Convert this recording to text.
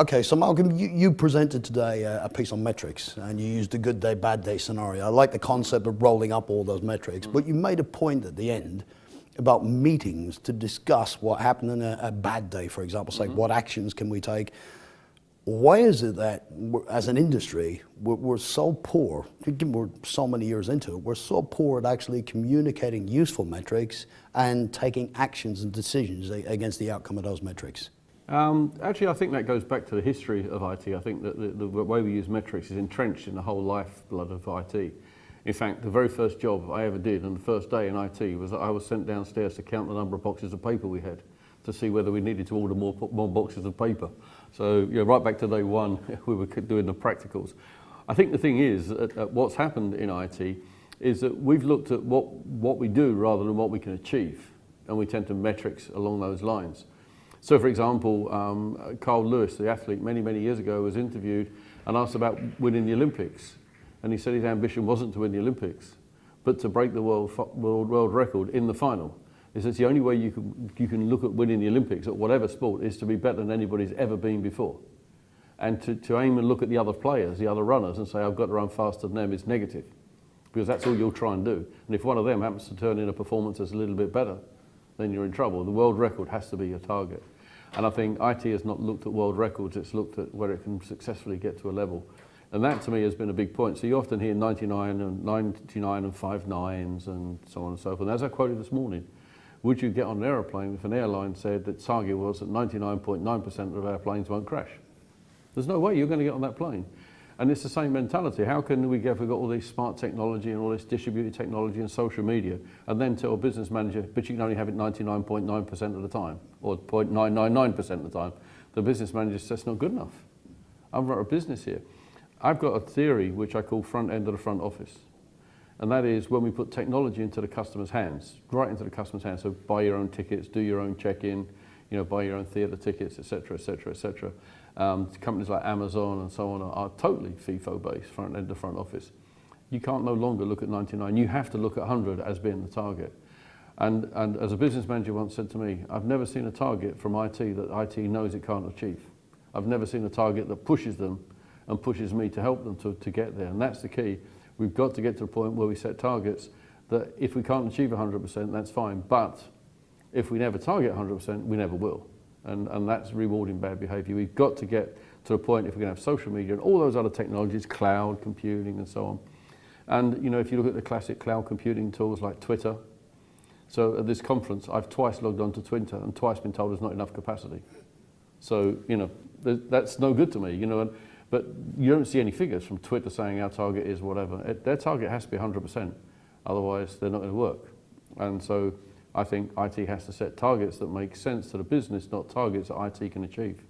Okay, so Malcolm, you presented today a piece on metrics, and you used the good day, bad day scenario. I like the concept of rolling up all those metrics, but you made a point at the end about meetings to discuss what happened in a bad day, for example, say what actions can we take. Why is it that, as an industry, we're so poor, we're so many years into it, we're so poor at actually communicating useful metrics and taking actions and decisions against the outcome of those metrics? Actually, I think that goes back to the history of IT. I think that the way we use metrics is entrenched in the whole lifeblood of IT. In fact, the very first job I ever did on the first day in IT was that I was sent downstairs to count the number of boxes of paper we had to see whether we needed to order more boxes of paper. So right back to day one, we were doing the practicals. I think the thing is, what's happened in IT is that we've looked at what we do rather than what we can achieve, and we tend to metrics along those lines. So for example, Carl Lewis, the athlete, many years ago was interviewed and asked about winning the Olympics. And he said his ambition wasn't to win the Olympics, but to break the world record in the final. He says the only way you can look at winning the Olympics at whatever sport is to be better than anybody's ever been before. And to aim and look at the other players, the other runners, and say, I've got to run faster than them is negative, because that's all you'll try and do. And if one of them happens to turn in a performance that's a little bit better, then you're in trouble. The world record has to be your target. And I think IT has not looked at world records, it's looked at where it can successfully get to a level. And that to me has been a big point. So you often hear 99 and 5 nines and so on and so forth. And as I quoted this morning, would you get on an aeroplane if an airline said that target was that 99.9% of airplanes won't crash? There's no way you're going to get on that plane. And it's the same mentality. How can we get, if we've got all this smart technology and all this distributed technology and social media, and then tell a business manager, but you can only have it 99.9% of the time, or 0.999% of the time. The business manager says, that's not good enough. I've run a business here. I've got a theory which I call front end of the front office. And that is when we put technology into the customer's hands, right into the customer's hands. So buy your own tickets, do your own check-in, buy your own theatre tickets, etc., etc., etc. Companies like Amazon and so on are totally FIFO-based, front end to front office. You can't no longer look at 99. You have to look at 100 as being the target. And as a business manager once said to me, I've never seen a target from IT that IT knows it can't achieve. I've never seen a target that pushes them and pushes me to help them to get there. And that's the key. We've got to get to a point where we set targets that if we can't achieve 100%, that's fine. But if we never target 100%, we never will. And that's rewarding bad behavior. We've got to get to a point, if we're going to have social media and all those other technologies, cloud computing and so on. And if you look at the classic cloud computing tools like Twitter. So at this conference, I've twice logged on to Twitter and twice been told there's not enough capacity. So, that's no good to me, But you don't see any figures from Twitter saying our target is whatever. Their target has to be 100%, otherwise they're not going to work. And so I think IT has to set targets that make sense to the business, not targets that IT can achieve.